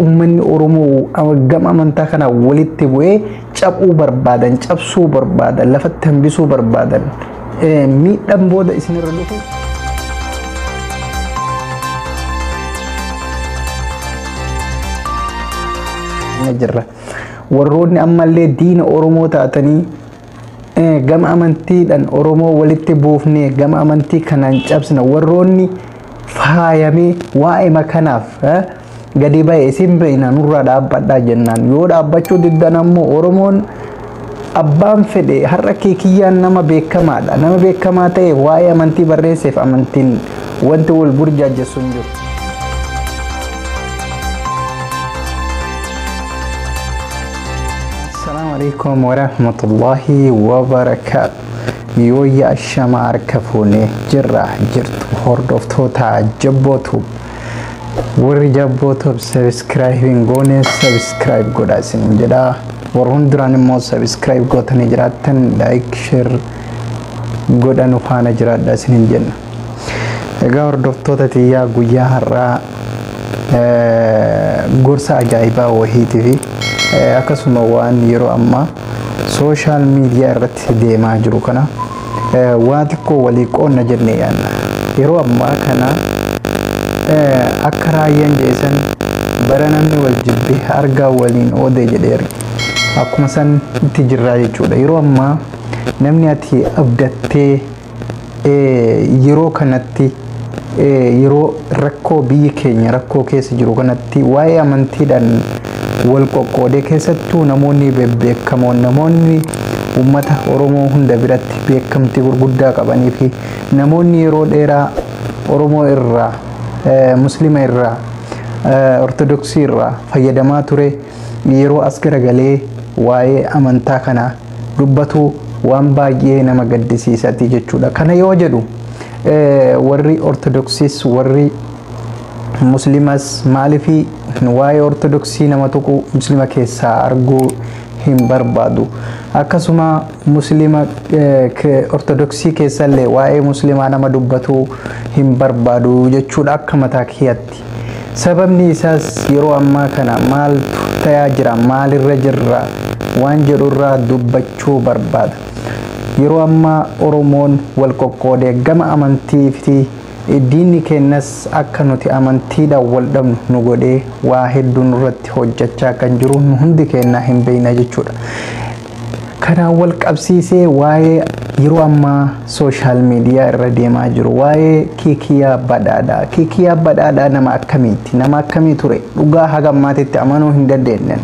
ummanni Oromoo gama amantaa kana walitti bu'ee cabuu barbaadan, cabsuu barbaadan, lafatti hambisuu barbaadan miidhaan booda isinirra dhufu. Jirra warroonni ammallee diina Oromoo taatanii gama amantiidhaan Oromoo walitti buufnee gama amantii kanaan cabsina warroonni faayamee waa'ee makanaaf gadi ba'e isin beeyna nurraa dhaabbadhaa jennaan yoo dhaabbachuu diddan ammoo Oromoon abbaan fedhe har'a kiyyaan nama beekamaadha nama beekamaa ta'e waa'ee amantii barreesseef amantiin wanti wal burjaajessu hin jiru. عليكم ورحمة الله وبركاته يويا الشمار كفوني جرح جرت هوردوف توتا جبوتو وري جبوتو سبسكرايبين غوني سبسكرايب غوداسين جدا ورهندران مو سبسكرايب غوتني جراتن لايك شير غودانو فانا جرات داسين جن اگا هوردوف توتا تيا غويا هرا غورسا اجايبا وهي تي في akkasuma waan yeroo amma social media irratti deemaa jiru kana waan xiqqoo walii qoonna jennee yaanna yeroo amma kana akka raayyaan jeesan bara namni wal jibbee argaa waliin oodee jedheer akkuma san itti jirraa jechuudha yeroo amma namni ati abdattee yeroo kanatti yeroo rakkoo biyyi keenya rakkoo keessa jiru kanatti waa'ee amantiidhaan wal qoqqoodee keessattuu namoonni beekamoon namoonni ummata Oromoo hunda biratti beekamtii gurguddaa qabanii fi namoonni yeroo dheeraa Oromoo irraa Muslima irraa Ortodoksii irraa fayyadamaa ture yeroo as garagalee waa'ee amantaa kana dubbatu waan baay'ee nama gaddisiisati jechuudha. Kana yoo jedhu warri Ortodoksiis warri Muslimas maalifi waa'ee Ortodoksii nama tokko Muslima keessaa arguu hin barbaadu akkasuma Muslima Ortodoksii keessallee waa'ee Muslimaa nama dubbatu hin barbaadu jechuudha akka mataa kiyatti sababni isaas yeroo ammaa kana maaltu ta'aa jira maalirra jirra waan jedhurraa dubbachuu barbaada yeroo ammaa Oromoon wal qoqqoodee gama amantii fi diinni keenyas akka nuti amantiidhaan wal dhabnu nu godhee waa hedduun irratti hojjechaa kan jiru nu hundi keenya hin beekna jechuudha. Kanaan wal qabsiisee waa'ee yeroo ammaa social media irra deemaa jiru waa'ee Kikiyaa Badhaadhaa. Kikiyaa Badhaadhaa nama akkamiiti? Nama akkamii ture? Dhugaa haga ammaatitti amanuu hin dandeenye.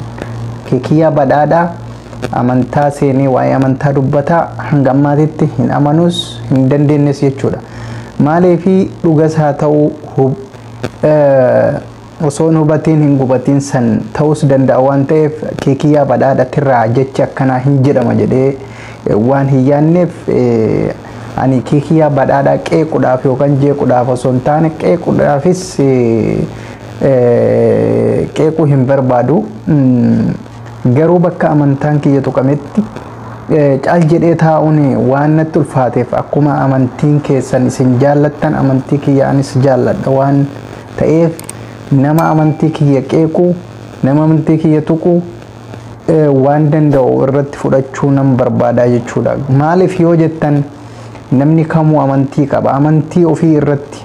Kikiyaa Badhaadhaa amantaa seenee waa'ee amantaa dubbataa hanga ammaatitti hin amanuus hin dandeenyes jechuudha. maalifi dhugas haa ta'u osoo hubatiin hin gubatiin san ta'us danda'a waan ta'eef Kikiyaa Badhaadhatirraa jecha akkana hin jedhama jedhee waan hin yaanneef ani Kikiyaa Badhaadhaa qeequudhaaf yookaan jeequudhaaf osoo hin taane qeequudhaafis qeequu hin barbaadu garuu bakka amantaan kiyya tuqametti caal jedhee taa'uun waan natti ulfaateef akkuma amantiin keessan isin jaallattan amantii kiyya anis jaalladha waan ta'eef nama amantii kiyya qeequu nama amantii kiyya tuquu waan danda'u irratti fudhachuu nan barbaada jechuudha maaliif yoo jettan namni kamuu amantii qaba amantii ofii irratti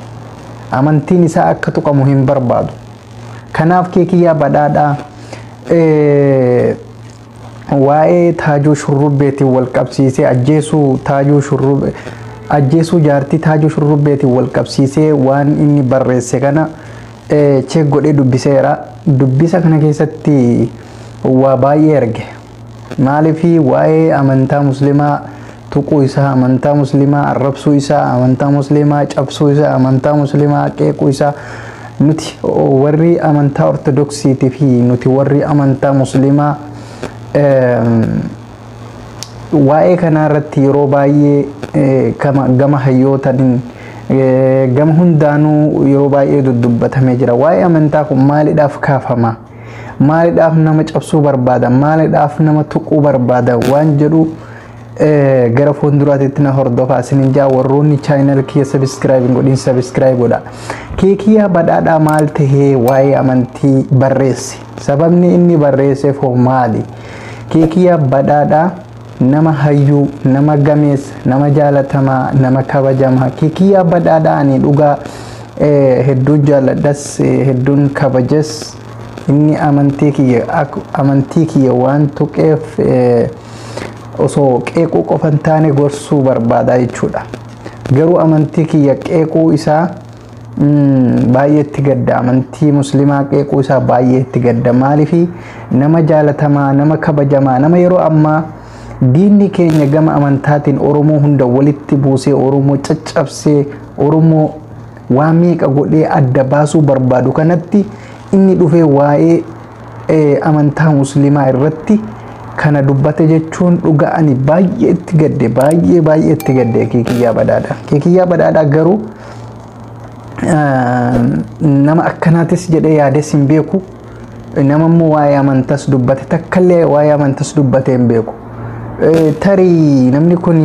amantiin isaa akka tuqamu hin barbaadu kanaaf Kikiyaa Badhaadhaa waa'ee Taajuu Shurrubbeetiin wal qabsiisee ajjeesuu Taajuu Shurrubbee ajjeesuu jaartii Taajuu Shurrubbeetiin wal qabsiisee waan inni barreesse kana check godhee dubbiseera dubbisa kana keessatti waa baay'ee arge maalifi waa'ee amantaa muslimaa tuquu isaa amantaa muslimaa arrabsuu isaa amantaa muslimaa cabsuu isaa amantaa muslimaa qeequu isaa nuti warri amantaa Ortodoksiitii fi nuti warri amantaa muslimaa waa'ee kanarratti yeroo baay'ee gama hayyootaan gama hundaanuu yeroo baay'ee dudubbatamee jira waa'ee amantaa kun maaliidhaaf kaafama maaliidhaaf nama cabsuu barbaada maaliidhaaf nama tuquu barbaada waan jedhu gara fuulduraatti na hordofaa isinin jaa warroonni channel kiyya subscribe godhin subscribe godha. Keekiyyaa badhaadhaa maal tahee waa'ee amantii barreesse sababni inni barreesseef maali? Keekiyyaa badhaadhaa nama hayyuu, nama gameessa, nama jaalatamaa, nama kabajamaa. Keekiyyaa badhaadhaa ani dhugaa hedduun jaaladhas hedduun kabajas. Inni amantii kiyya waan tuqeef osoo qeequu qofan taane gorsuu barbaada jechuudha. Garuu amantii kiyya qeequu isaa baay'eetti gadda. Amantii muslimaa qeequu isaa baay'eetti gadda. Maaliif nama jaalatamaa, nama kabajamaa, nama yeroo ammaa diinni keenya gama amantaatiin Oromoo hunda walitti buusee, Oromoo caccabsee, Oromoo waan meeqa godhee adda baasuu barbaadu kanatti inni dhufee waa'ee amantaa muslimaa irratti kana dubbate jechuun dhuga'ani baay'ee itti gadde, baay'ee itti gadde Keekiyyaa badhaadhaa. Keekiyyaa badhaadhaa garuu nama akkanaatis jedhee yaades hin beeku. Nama immoo waa'ee amantaas dubbate takkallee waa'ee amantaas dubbate hin beeku. Tarii namni kun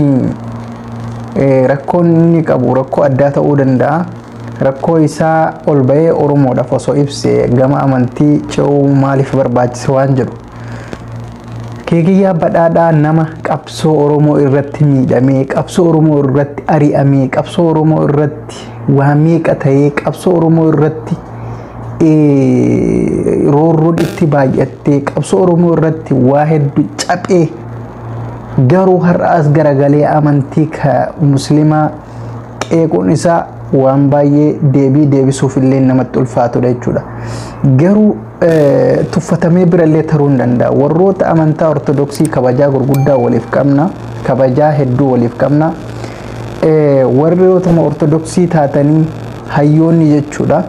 rakkoon inni qabu rakkoo addaa ta'uu danda'a. Rakkoo isaa ol bahee Oromoodhaaf osoo ibsee gama amantii ce'uu maaliif barbaachise waan jedhu. Keekiyyaa badhaadhaa nama qabsoo Oromoo irratti miidhamee, qabsoo Oromoo irratti ari'amee, qabsoo Oromoo irratti waa meeqa ta'ee, qabsoo Oromoo irratti roorroon itti baay'attee, qabsoo Oromoo irratti waa hedduu caphee garuu har'as garagalee amantii muslimaa qeequun isaa waan baay'ee deebisuuf illee namatti ulfaatudha jechuudha. Garuu tuffatamee birallee taruu hin danda'a. Warroota amantaa ortodoksii kabajaa gurguddaa waliif qabna, kabajaa hedduu waliif qabna. Warroota ortodoksii taatanii hayyoonni jechuudha.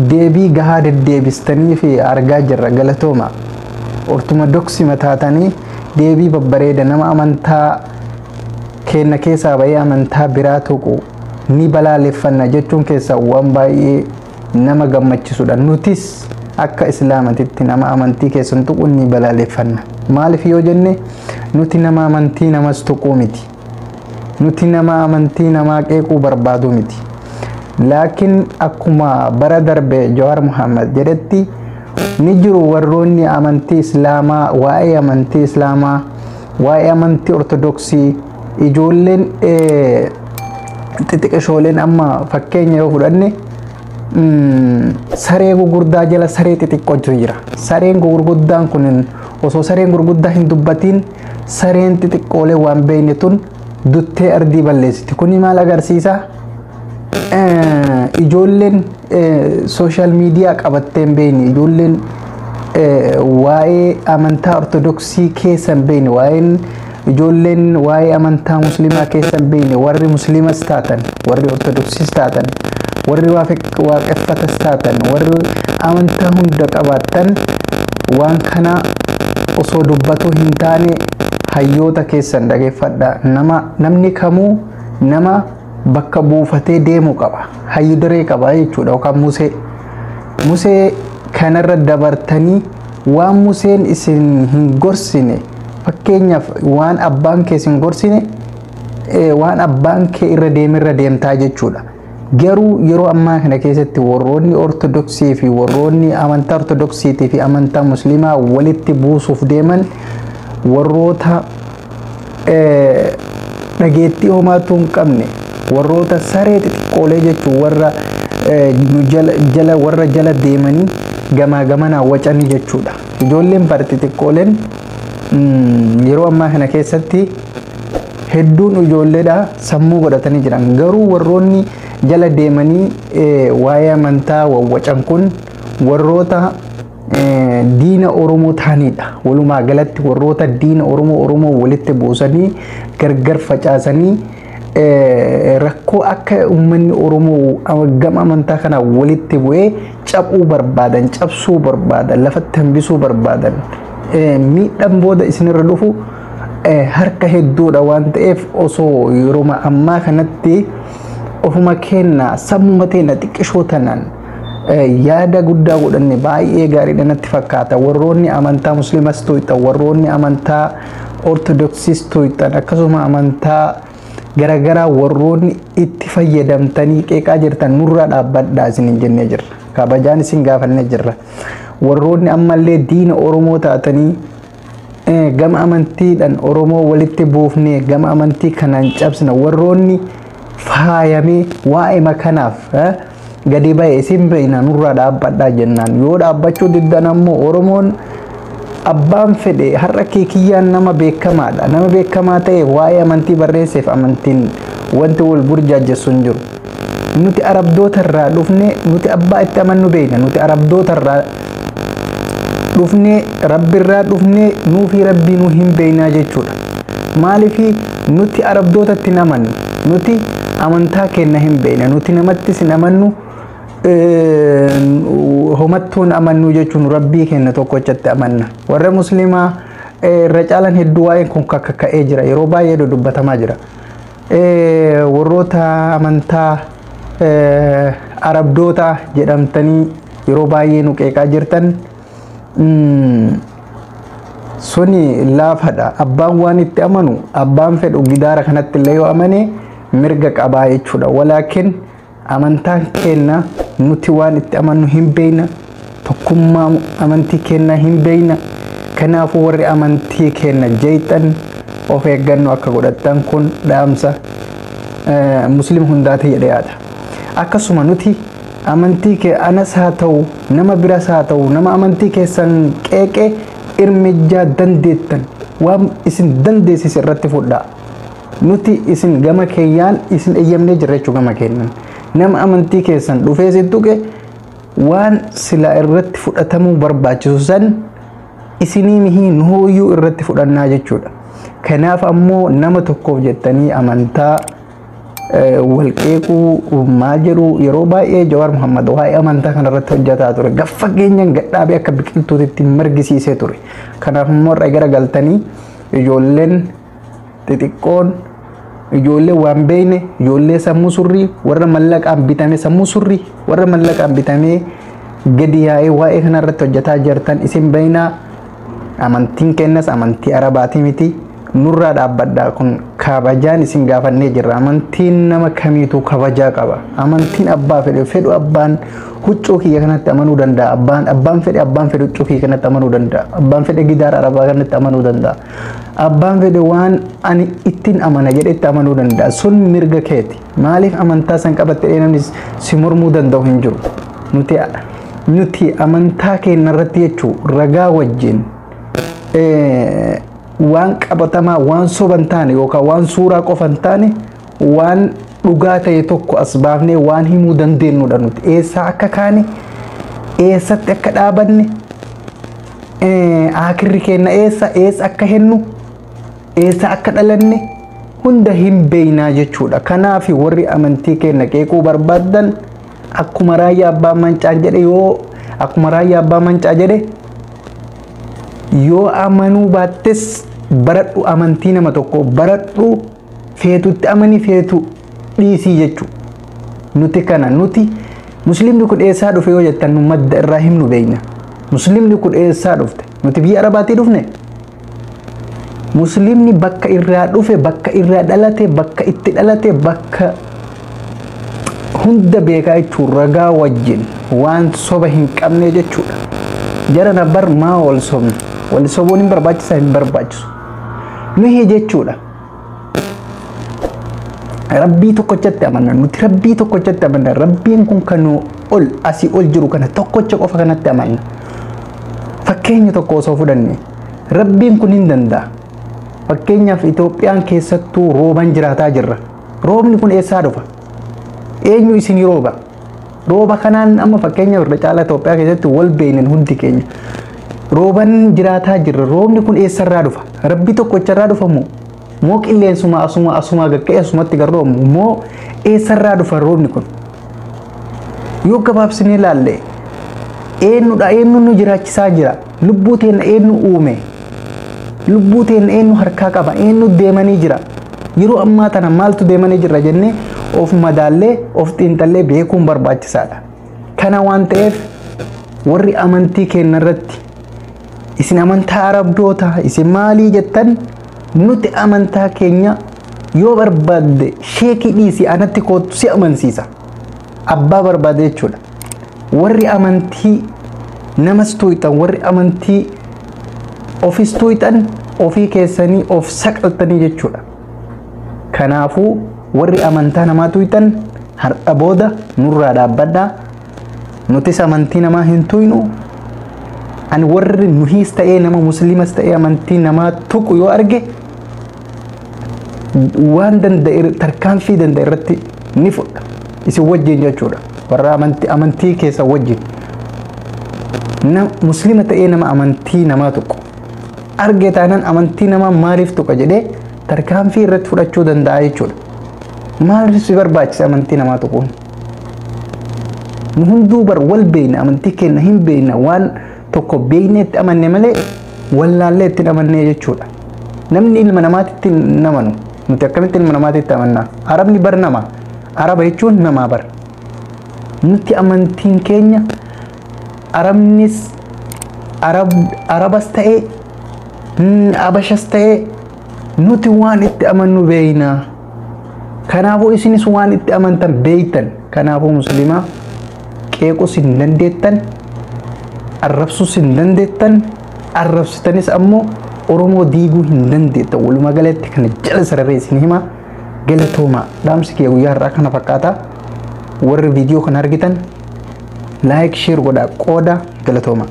Deebii gahaa deddeebistanii fi argaa jirra galatooma. Ortodoksii taatanii deebii babbareeda nama amantaa kenna keessaa bahee amantaa biraa tuqu ni balaaleffanna jechuun keessaa waan baay'ee nama gammachisudha. Nutis akka islaamatitti nama amantii keessan tuqu ni balaaleffanna. Maaliif yoo jenne nuti nama amantii namas tuquu miti. Nuti nama amantii namaa qeequu barbaadu miti. Laakiin akkuma bara darbe Jawaar Muhammad jedhetti ni jiru warroonni amantii islaamaa, waa'ee amantii islaamaa, waa'ee amantii ortodoksii ijoolleen xixiqqashooleen amma fakkeenya yoo fudhanne saree gurguddaa jala saree xixiqqootu jira. Sareen gurguddaan kun osoo sareen gurguddaa hin dubbatiin sareen xixiqqoolee waan beekne tun duttee ardii balleessiti. Kuni maal agarsiisa? Ijoolleen social media qabattee hin beekne, ijoolleen waa'ee amantaa ortodoksii keessa hin beekne, ijoolleen waa'ee amantaa muslimaa keessa hin beekne, warri muslimas taatan, warri ortodoksiis taatan, warri waaqeffatas taatan, warri amantaa hunda qabaatan waan kana osoo dubbatu hin taane hayyoota keessan dhageeffadha. Namni kamuu nama bakka buufatee deemu qaba, hayyu daree qaba jechuudha. Yookaan Musee kanarra dabartanii waan Museen isin hin gorsine, fakkeenyaaf waan abbaan kee isin gorsine waan abbaan kee irra deemtaa jechuudha. Garuu yeroo ammaa kana keessatti warroonni ortodoksii fi warroonni amantaa ortodoksiitii fi amantaa muslimaa walitti buusuuf deeman warroota dhageettii homaatu hin qabne, warroota saree xixiqqoolee jechuun warra jala deemanii gamaa gamanaa wacanii jechuudha. Ijoolleen bara xixiqqooleen yeroo ammaa kana keessatti hedduun ijoolleedha sammuu godhatanii jiran. Garuu warroonni jala deemanii waa'ee amantaa wawwacan kun warroota diina Oromoo ta'anidha. Walumaa galatti warroota diina Oromoo walitti buusanii gargar facaasanii rakkoo akka uummanni Oromoo gama amantaa kana walitti bu'ee cabuu barbaadan, cabsuu barbaadan, lafatti hambisuu barbaadan. Miidhaan booda isinirra dhufu harka hedduudha waan ta'eef osoo yeroo ammaa kanatti ofuma kenna sammuma teenya xiqqishoo tanaan yaada guddaa godhanne baay'ee gaariidha natti fakkaata. Warroonni amantaa musliimas tuuxan, warroonni amantaa ortodoksiis tuuxan, akkasuma amantaa garagaraa warroonni itti fayyadamtanii qeeqaa jirtan nurraa dhaabbadhaa isin jennee jirra. Kabajaan isin gaafannee jirra. Warroonni ammallee diina Oromoo taatanii gama amantiidhaan Oromoo walitti buufnee gama amantii kanaan cabsina, warroonni faayamee waa'ee makanaaf gadi ba'e isin beeyna nurraa dhaabbadhaa jennaan. Yoo dhaabbachuu diddan ammoo Oromoon abbaan fedhe har'a kiyyaan nama beekamaadha. Nama beekamaa ta'e waa'ee amantii barreesseef amantiin wanti wal burjaajessu hin jiru. Nuti arabdoota irraa dhufne, nuti abbaa itti amannu beeyna. Nuti arabdoota irraa dhufne, rabbi irraa dhufne, nuufi rabbii nu hin beeynaa jechuudha. Maaliifi nuti arabdoota itti amannu, nuti amantaa kenna hin beeyna. Nuti namatti sin amannu homattuun amannu jechuun rabbii kenna tokkochatti amanna. Warra muslimaa irra caalan hedduu waa'een kun kakka'ee jira, yeroo baay'ee dubbatamaa jira. Warroota amantaa arabdoota jedhamtanii yeroo baay'ee nu qeeqaa jirtan suni laafadha. Abbaan waan itti amanu, abbaan fedhu gidaara kanatti illee yoo amane mirga qabaa jechuudha. Walaakin amantaan kenna nuti waan itti amannu hin beeyna, tokkummaa amantii kenna hin beeyna. Kanaafuu warri amantii kenna jeexan of eeggannoo akka godhattan kun dhaamsa muslim hundaati jedhee yaada. Akkasuma nuti amantii kee anas haa ta'u, nama biras haa ta'u, nama amantii keessan qeeqee irmijjaa dandeettan waan isin dandeessis irratti fudhaa. Nuti isin gama keeyyaan isin eeyyamnee jirra jechuu gama kennan. Nama amantii keessan dhufee si tuqe waan sila irratti fudhatamuu barbaachisu san isinii mihii nuuyyuu irratti fudhannaa jechuudha. Kanaaf ammoo nama tokkoof jettanii amantaa walqeequu maal jedhu yeroo baay'ee Jawaar Muhammad waa'ee amantaa kanarratti hojjetaa ture. Gaffageenyaan gadhaabee akka biqiltuutti margisiisee ture. Kanaaf immoo irra garagaltanii ijoolleen xixiqqoon, ijoollee waan beeyne, ijoollee sammuu surrii, warra mallaqaan bitame sammuu surrii, warra mallaqaan bitamee gadi yaa'ee waa'ee kanarratti hojjetaa jirtan isin beeynaa. Amantiin kennas amantii arabaatii miti. Nurraa dhaabbadhaa. Kun kabajaan isin gaafannee jirra. Amantiin nama kamiitu kabajaa qaba. Amantiin abbaa fedhe fedhu abbaan huccuu kiyya kanatti amanuu danda'a. Abbaan fedhe huccuu kiyya kanatti amanuu danda'a. Abbaan fedhe gidaara arabaa kanatti amanuu danda'a. Abbaan fedhe waan ani ittiin amana jedhetti amanuu danda'a. Sun mirga keeti. Maaliif amantaa san qabattee namni si mormuu danda'u hin jiru. Nuti amantaa keenya irratti jechuu ragaa wajjin waan qabatamaa, waan soban taane yookaan waan suuraa qofan taane waan dhugaa ta'e tokko as baafnee waan himuu dandeenyudha. Nuti eessaa akka kaane, eessatti akka dhaabanne, akirri keenya eessa akka hennu, eessa akka dhalanne hunda hin beeynaa jechuudha. Kanaaf warri amantii keenya qeequu barbaadan akkuma raayyaa abbaa mancaa jedhe yoo amanuu baattes baradhu amantii nama tokko, baradhu feetutti amanii feetu dhiisii jechuudha. Nuti muslimni kun eessaa dhufe yoo jettan nu madda irraa himnu beeyna. Muslimni kun eessaa dhufte? Nuti biyya arabaatii dhufne? Muslimni bakka irraa dhufe, bakka irraa dhalate, bakka itti dhalate, bakka hunda beekaa jechuun ragaa wajjin waan soba hin qabne jechuudha. Jara nabar maa wal sobna? Wal sobuun hin barbaachisaa hin barbaachisu. Nuhi jechuudha. Rabbii tokkochatti amanna. Nuti rabbii tokkochatti amanna. Rabbiin kun kanuu ol asii ol jiru kana tokkocha qofa kanatti amanna. Fakkeenya tokko osoo fudhanne rabbiin kun hin danda'a. Fakkeenyaaf Itoophiyaan keessattuu rooban jiraataa jirra. Roobni kun eessaa dhufa? Eenyu isin rooba? Rooba kanaan amma fakkeenyaaf irra caalaa Itoophiyaa keessatti wal beeynen hundi keenya. Rooban jiraataa jirra. Roobni kun eessarraa dhufa? Rabbi tokkocharraa dhufa moo qilleensuma asuma gagga'e asumatti garroomu moo eessarraa dhufa roobni kun? Yoo gabaabsinee ilaalle eenyu nu jiraachisaa jira? Lubbuu teenya eenyu uume? Lubbuu teenya eenyu harkaa qaba? Eenyu deemanii jira? Yeroo ammaa tana maaltu deemanii jira jennee of madaallee of xiinxallee beekuun barbaachisaadha. kana waan ta'eef warri amantii keenya irratti isin amantaa arabdoota isin maalii jettan nuti amantaa keenya yoo barbaadde sheekii dhiisi anatti kootu si amansiisa abbaa barbaade jechuudha warri amantii namas tuuyitan warri amantii ofis tuuyitan ofii keessanii of saqaltanii jechuudha kanaafuu warri amantaa namaa tuuyitan har'a booda nurraa dhaabbadhaa nutis amantii namaa hin tuuynu an warri nuhis ta'ee nama muslimas ta'ee amantii namaa tuqu yoo arge waan danda'e tarkaanfii danda'e irratti ni fudha isin wajjin jechuudha warra amantii keessa wajjin muslima ta'ee nama amantii namaa tuqu arge taanaan amantii namaa maaliif tuqa jedhee tarkaanfii irratti fudhachuu danda'a jechuudha maaliif si barbaachisa amantii namaa tuquun nu hunduu bar wal beeyna amantii keenya hin beeyna waan tokko beeyne itti amanne malee wallaallee itti amannee jechuudha namni ilma namaatitti namanu nuti akkamitti ilma namaatitti amannaa arabni bar nama araba jechuun namaa bar nuti amantiin keenya arabnis arabas ta'ee abashas ta'ee nuti waan itti amannu beeyna kanaafuu isinis waan itti amantan beeytan kanaafuu muslimaa qeequs hin dandeettan arrabsus hin dandeettan arrabsitanis ammoo oromoo diiguu hin dandeettan walumaa galatti kana jala sararee isin hima galatooma dhaamsi kee guyyaa har'aa kana fakkaata warri viidiyoo kana argitan laayik sheer godhaa qooda galatooma